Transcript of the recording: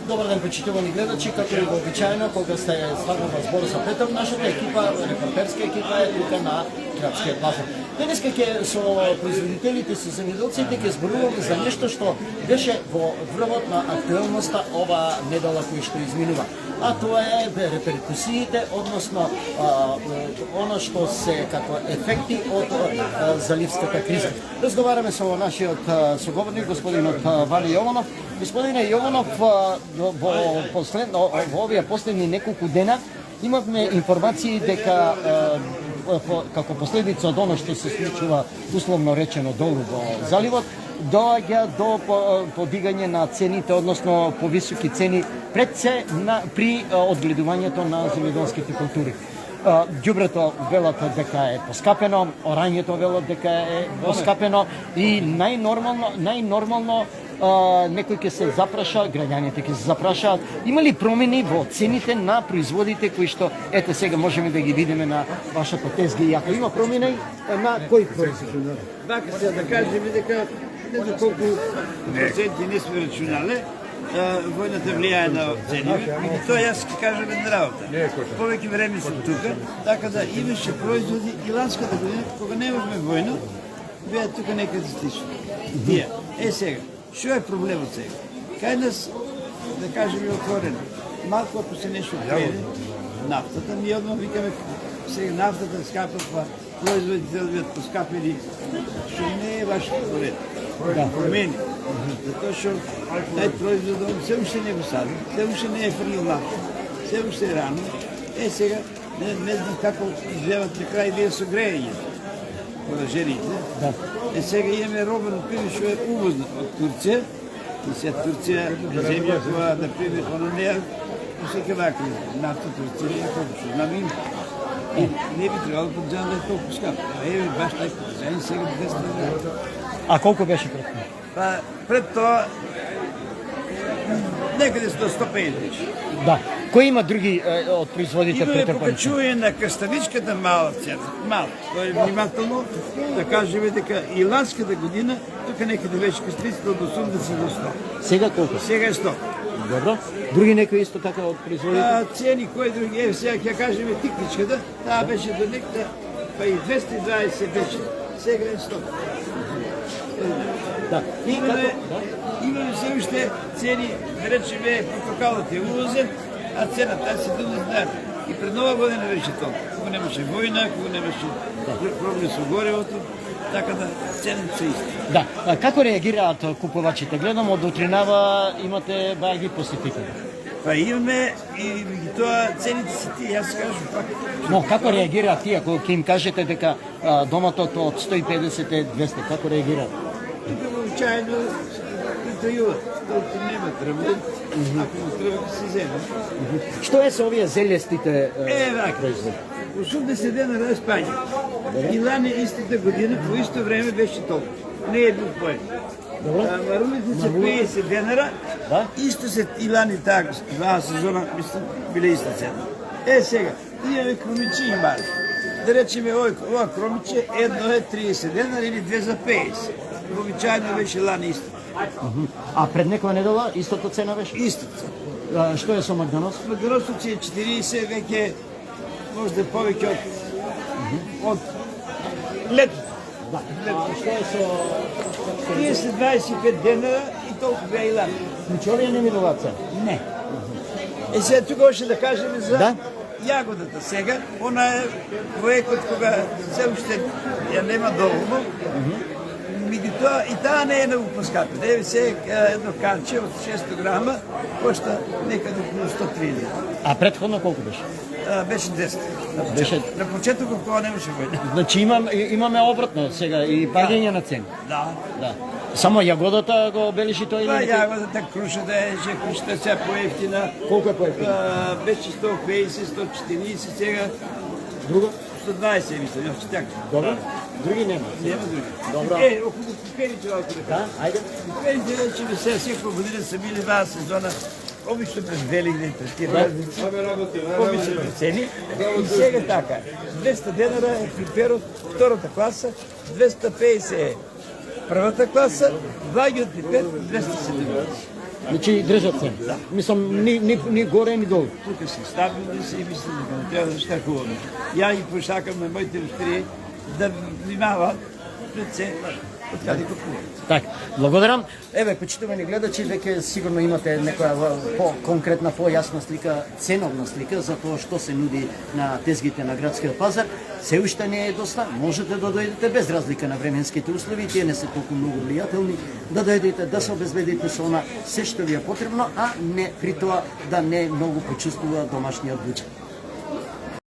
Добар ден, почитувани гледачи, како и вообичаено, кога сте стварно во збор за Петар, нашата екипа, репортерска екипа е тука на градскиот базар. Денеска ќе со производителите, со земјоделците ќе зборуваме за нешто што беше во врвот на актуелноста ова недела кој што изминува. А тоа е реперкусиите, односно она што се како ефекти од заливската криза. Разговараме со нашиот соговорник, господинот Вали Јованов. Господине Јованов, во овие последни неколку дена имавме информации дека како последица од оно што се случува условно речено долу во заливот, доаѓа до подигање на цените, односно повисоки цени пред се при одгледувањето на земјоделските култури. Ѓубрето велат дека е поскапено, орањето велат дека е поскапено и најнормално некој ќе се запраша, граѓаните ќе се запрашаат, има ли промени во цените на производите кои што, ете сега можеме да ги видиме на вашата тезга, и ако има промени, на кои производи? Вака се да кажеме дека не знам колку проценти не сме рачунали, војната влијае на цените, и тоа јас ќе кажам една работа. Повеќе време сум тука, така да имаше производи и ланската година, кога немавме војна, беа тука некаде стично. Сега, што е проблемот сега? Кај нас, да кажеме отворено, малко ако се нешто преде, нафтата, ние одма викаме сега нафтата скапа, производите да бидат поскапени, што не е баш поред. Промени. Затоа што тај производ се уште не го сади, се уште не е фрлил нафта, се уште е рано. Сега, не знам како изгледат на крај вие со грејањето, кога жените. Сега имаме роба, например, што е увозна од Турција, и сега Турција е земја која, например, она не е всеки вака, нафта Турција е колку што знам има. И не би требало подзајан да е толку скап. Еве, баш тај подзајан сега 200 евро. А колку беше пред тоа? Па, пред тоа, некаде 150 беше. Да. Кои има други од производите претрпани? Има покачување на краставичката мала цена. Мала. Тоа е внимателно да кажеме дека и ланската година тука некаде беше краставицата од 80 до 100. Сега колку? Сега е 100. Добро. Други некои исто така од производите? Цени кои други? Сега ќе кажеме тикничката, таа беше до некаде, па и 220 беше. Сега е 100. Да. Имаме се уште цени, да речеме, портокалот е увозен, а цената се донезнар. И пред нова година беше толку. Кога немаше војна, кога немаше проблем со горевото, така да цените се исти. Да. Како реагираат купувачите? Гледам од утринава имате баги посетители. Па имаме и тоа цените се тие, јас кажам пак. Но како реагираат тие, ако ќе им кажете дека доматот од 150 е 200, како реагираат? Тука вообичаено притајуват, толку нема тръбен, ако му тръбен се земе. Што е со овие зелестите производи? 80 дена на Испања. И лане истата година, по исто време беше толку. Не е бил поен. Марулите се 50 денара, исто се и лани таа сезона, мислам, биле иста цена. Сега, имаме кромичи и мари. Да речеме, ова кромиче, едно е 30 денара или 2 за 50. Вообичаено беше лани исто. А пред некоја недела истото цена беше? Истото. Што е со Магданос? Магданосот си е 40, веќе може да е повеќе од лето. Да. Што е со 30-25 денара и толку беа и лани. Значи овие не минуваат цена? Не. Сега тука още да кажеме за јагодата сега. Она е проектот кога се уште ја нема доволно. Меѓутоа и таа не е многу поскапена. Еве се едно канче од 600 грама кошта некаде околу 130. А претходно колку беше? Беше 200. На почетокот кога немаше војна. Значи имаме обратно сега и паѓање на цени. Да. Само јагодата го бележи тоа или не? Јагодата, крушата е, крушата сега поевтина. Колку е поевтина? Беше 150, 140, сега друго 120 мислам, јас читак. Добро. Други нема. Нема други. Добро. Околу пиперите малку да кажам. Да, ајде. Пиперите речеме сега секоја година се били ваа сезона. Обично през Великден, през тие празници, обично цени. И сега така, 200 денара е пиперот, втората класа, 250 е првата класа, ваѓа од пипер 270. Значи држат се. Мислам ни горе ни долу. Тука се стабилни се и мислам дека не треба да штакуваме. Ја ги пошакам на моите устрии да внимават пред се од каде купуваат. Така, благодарам. Еве, почитувани гледачи, веќе сигурно имате некоја по-конкретна, по-јасна слика, ценовна слика за тоа што се нуди на тезгите на градскиот пазар. Се уште не е доста, можете да дојдете без разлика на временските услови, тие не се толку многу влијателни, да дојдете, да се обезбедите со она се што ви е потребно, а не при тоа да не многу почувствува домашниот буџет.